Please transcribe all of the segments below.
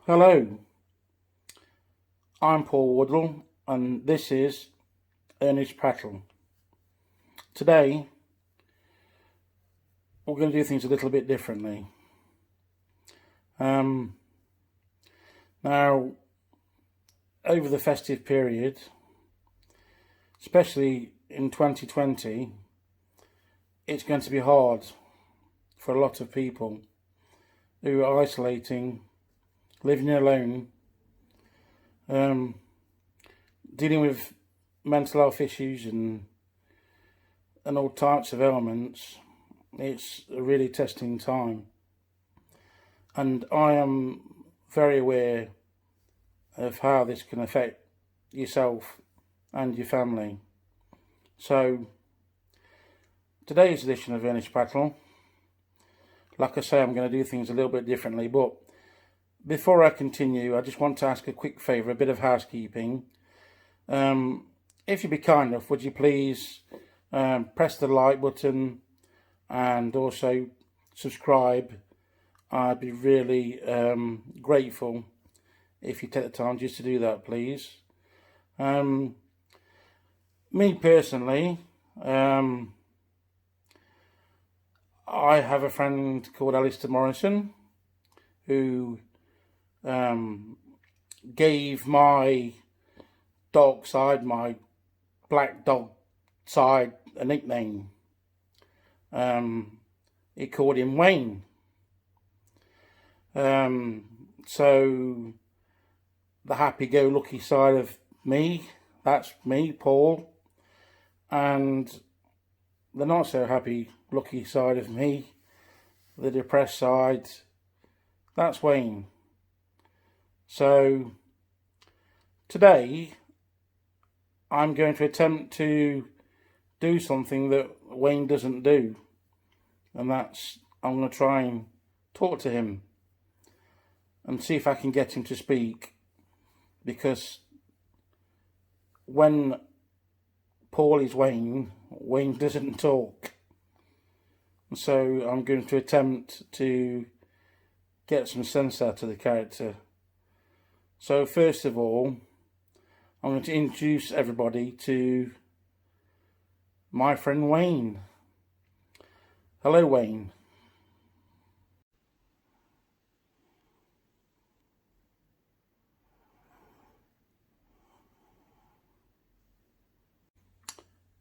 Hello, I'm Paul Woodall and this is Earnest Prattle. Today we're going to do things a little bit differently. Now, over the festive period, especially in 2020, it's going to be hard for a lot of people who are isolating, living alone, dealing with mental health issues and all types of ailments. It's a really testing time, and I am very aware of how this can affect yourself and your family. So today's edition of Earnest Prattle, like I say, I'm going to do things a little bit differently, but before I continue, I just want to ask a quick favour, a bit of housekeeping. If you'd be kind enough, would you please press the like button and also subscribe? I'd be really grateful if you take the time just to do that, please. Me personally, I have a friend called Alistair Morrison who gave my dog side, my black dog side, a nickname. He called him Wayne. So the happy-go-lucky side of me, that's me, Paul, and the not so happy-lucky side of me, the depressed side, that's Wayne. So today I'm going to attempt to do something that Wayne doesn't do, and that's I'm going to try and talk to him and see if I can get him to speak, because when Paul is Wayne, Wayne doesn't talk. So I'm going to attempt to get some sense out of the character. So first of all, I'm going to introduce everybody to my friend Wayne. Hello, Wayne.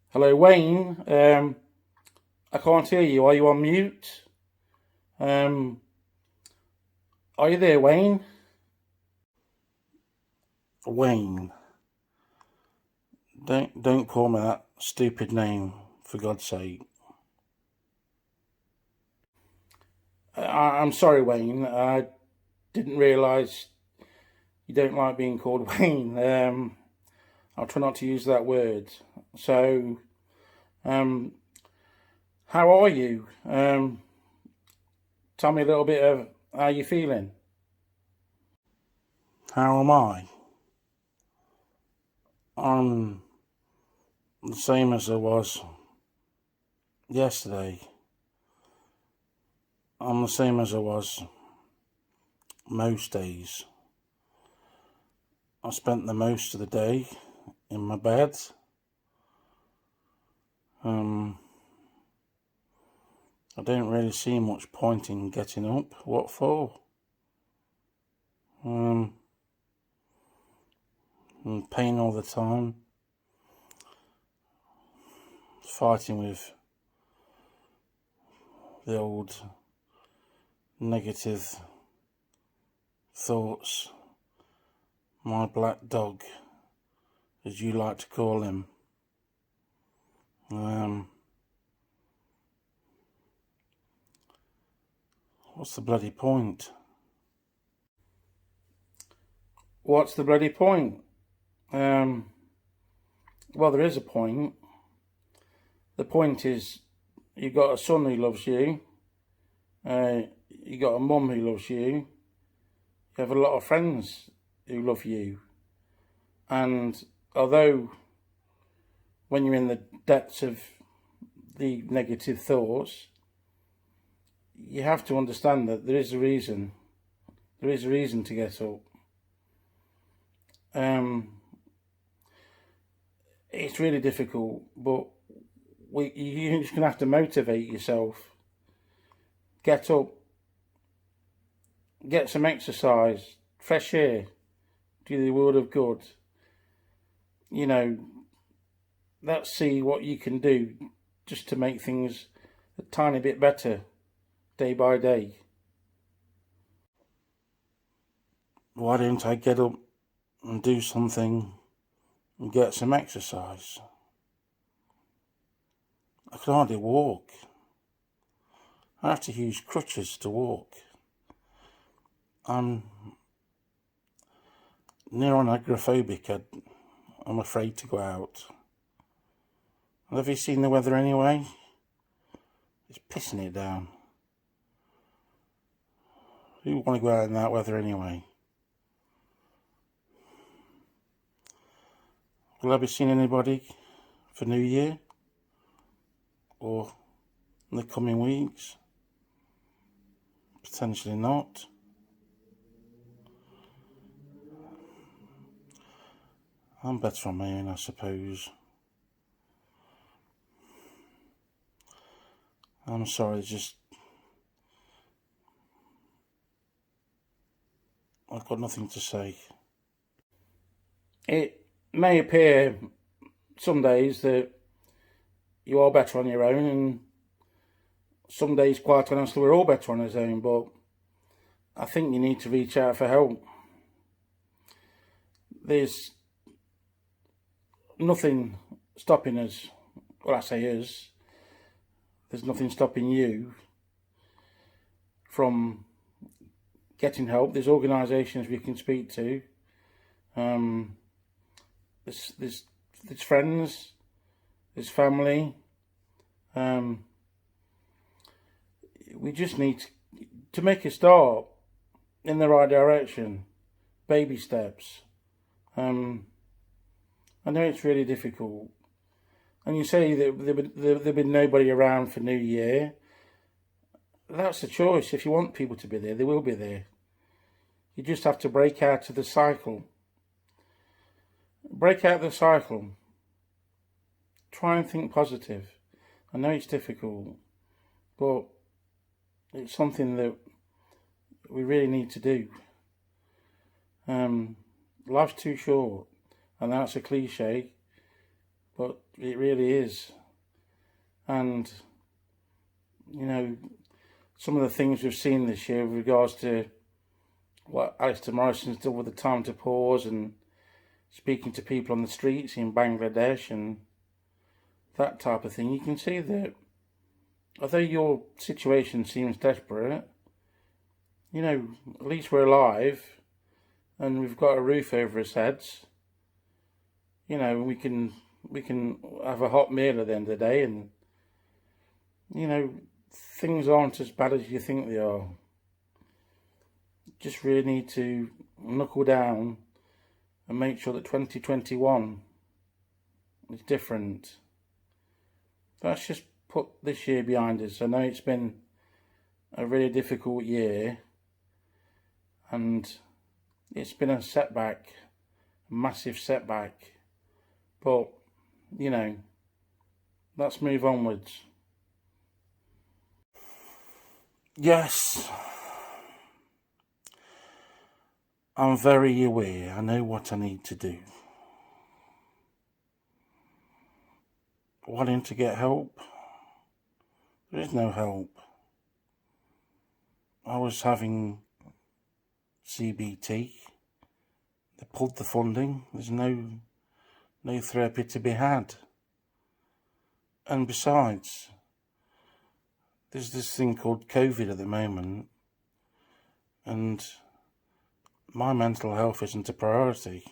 Hello, Wayne. I can't hear you. Are you on mute? Are you there, Wayne? Wayne. Don't call me that stupid name, for God's sake. I'm sorry, Wayne. I didn't realise you don't like being called Wayne. I'll try not to use that word. So, how are you? Tell me a little bit of how you're feeling. How am I? I'm the same as I was yesterday. I'm the same as I was most days. I spent the most of the day in my bed. I don't really see much point in getting up. What for? In pain all the time. Fighting with the old negative thoughts. My black dog, as you like to call him. What's the bloody point? What's the bloody point? Well, there is a point. The point is, you've got a son who loves you. You got a mum who loves you. You have a lot of friends who love you. And although when you're in the depths of the negative thoughts, you have to understand that there is a reason There is a reason to get up. It's really difficult, but you're just going to have to motivate yourself. Get up, get some exercise, fresh air, do the world of good. You know, let's see what you can do just to make things a tiny bit better day by day. Why don't I get up and do something and get some exercise? I can hardly walk. I have to use crutches to walk. I'm near-agoraphobic. I'm afraid to go out. Have you seen the weather anyway? It's pissing it down. Who want to go out in that weather anyway? Will I be seeing anybody for New Year? Or in the coming weeks? Potentially not. I'm better on my own, I suppose. I'm sorry, I've got nothing to say. It may appear some days that you are better on your own, and some days, quite honestly, we're all better on our own, but I think you need to reach out for help. There's nothing stopping us. Well, I say us. There's nothing stopping you from getting help. There's organisations we can speak to. There's friends. There's family. We just need to make a start in the right direction. Baby steps. I know it's really difficult. And you say that there'll be nobody around for New Year. That's a choice. If you want people to be there, they will be there. You just have to break out of the cycle. Break out of the cycle. Try and think positive. I know it's difficult, but it's something that we really need to do. Life's too short, and that's a cliche, but it really is. And, you know, some of the things we've seen this year with regards to what Alistair Morrison's done with the time to pause and speaking to people on the streets in Bangladesh and that type of thing, you can see that although your situation seems desperate, you know, at least we're alive and we've got a roof over our heads. You know, we can have a hot meal at the end of the day, and, you know, things aren't as bad as you think they are. Just really need to knuckle down and make sure that 2021 is different. Let's just put this year behind us. I know it's been a really difficult year, and it's been a setback, a massive setback. But, you know, let's move onwards. Yes, I'm very aware. I know what I need to do. Wanting to get help? There is no help. I was having CBT. They pulled the funding. There's no therapy to be had. And besides, there's this thing called COVID at the moment, and my mental health isn't a priority.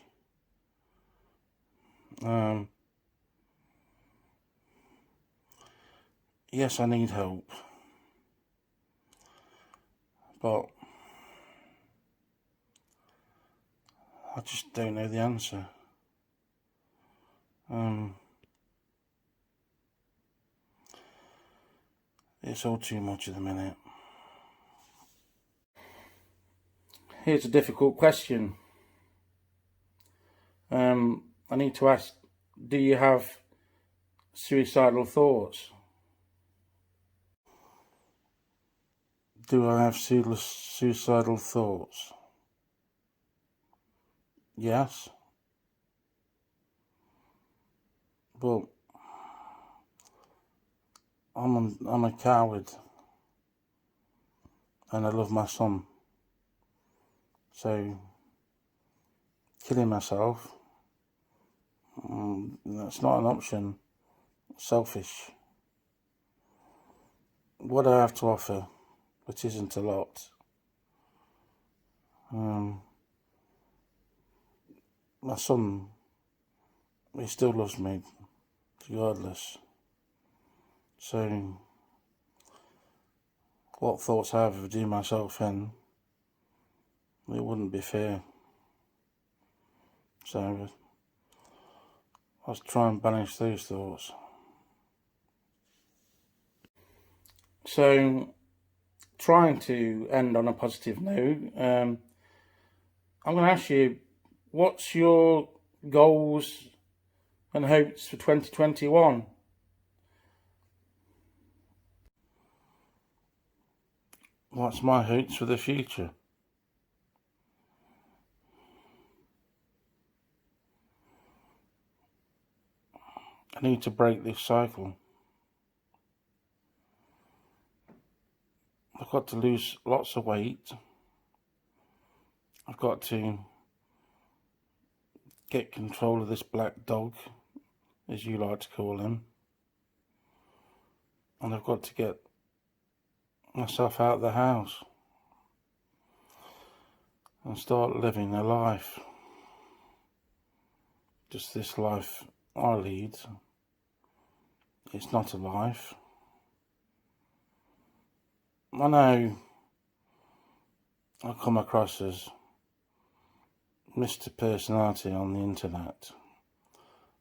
Yes, I need help, but I just don't know the answer. It's all too much at the minute. here's a difficult question. I need to ask, do you have suicidal thoughts? Do I have suicidal thoughts? Yes. But I'm a coward, and I love my son. So killing myself, that's not an option. Selfish. What I have to offer, which isn't a lot. My son, he still loves me, regardless. So, what thoughts I have of doing myself in, it wouldn't be fair. So, let's try and banish those thoughts. So, trying to end on a positive note, I'm going to ask you, what's your goals and hopes for 2021? What's my hopes for the future? I need to break this cycle. I've got to lose lots of weight. I've got to get control of this black dog, as you like to call him. And I've got to get myself out of the house and start living a life. Just this life I lead. It's not a life. I know I come across as Mr. Personality on the internet,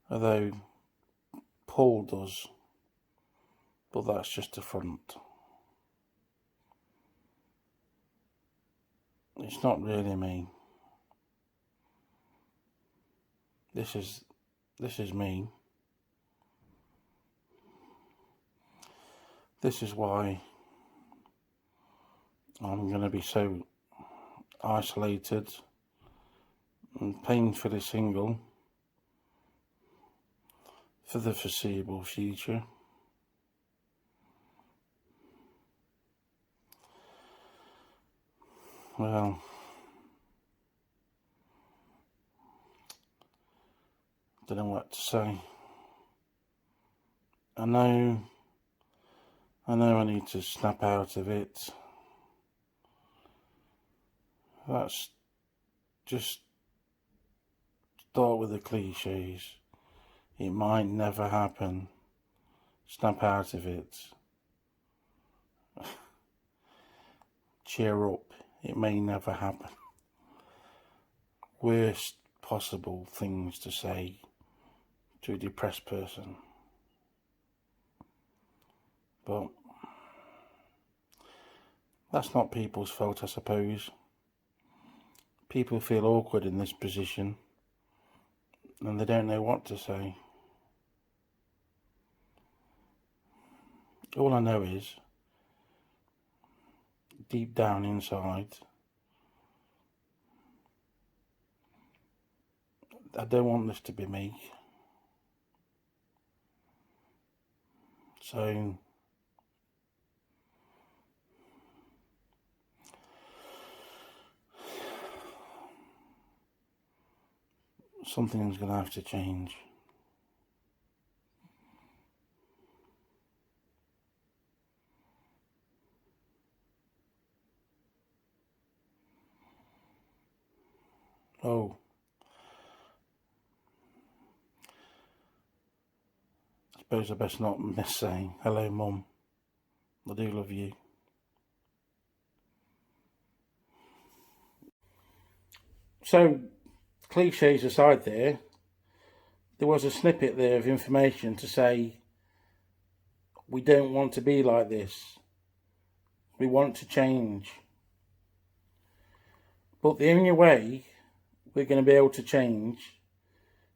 although Paul does, but that's just a front. It's not really me. This is me. This is why I'm going to be so isolated and painfully single for the foreseeable future. Well, don't know what to say. I know I need to snap out of it. That's just start with the cliches. It might never happen. Snap out of it. Cheer up. It may never happen. Worst possible things to say to a depressed person. But that's not people's fault, I suppose. People feel awkward in this position and they don't know what to say. All I know is, deep down inside, I don't want this to be me. So something's going to have to change. Oh, I suppose I best not miss saying hello, Mum. I do love you. So, cliches aside there was a snippet there of information to say we don't want to be like this. We want to change. But the only way we're going to be able to change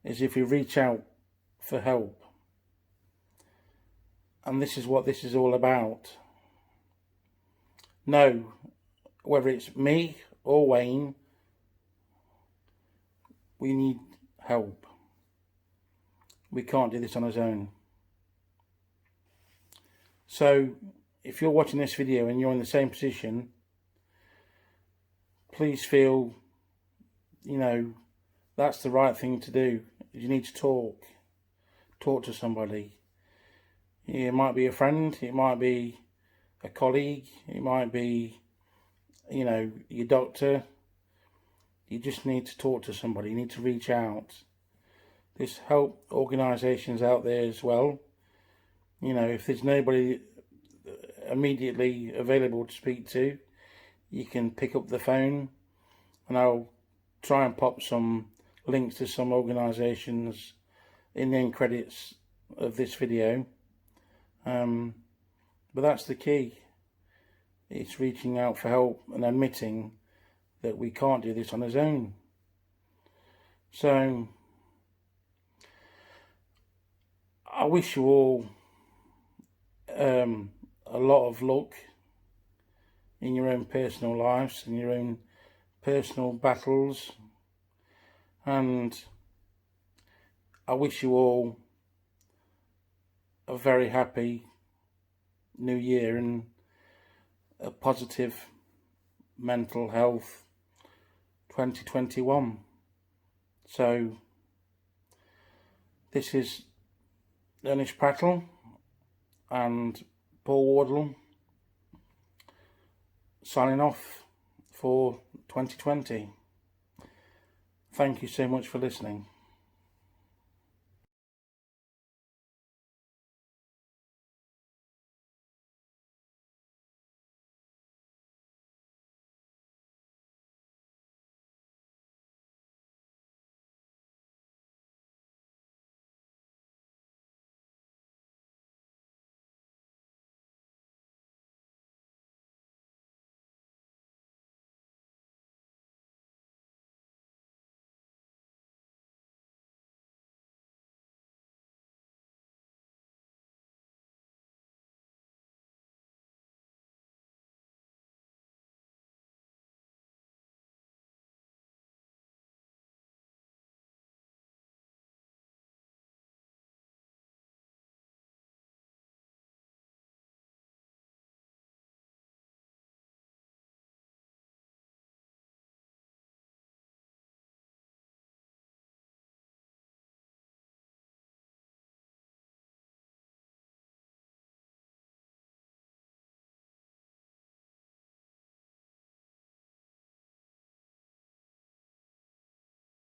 is if we reach out for help. And this is what this is all about. No, whether it's me or Wayne, we need help. We can't do this on our own. So if you're watching this video and you're in the same position, please feel, that's the right thing to do. You need to talk to somebody. It might be a friend, it might be a colleague, it might be, your doctor. You just need to talk to somebody. You need to reach out. There's help organisations out there as well. If there's nobody immediately available to speak to, you can pick up the phone, and I'll try and pop some links to some organisations in the end credits of this video. But that's the key. It's reaching out for help and admitting that we can't do this on our own. So I wish you all a lot of luck in your own personal lives, in your own personal battles, and I wish you all a very happy new year and a positive mental health 2021. So this is Earnest Prattle and Paul Wardle signing off for 2020. Thank you so much for listening.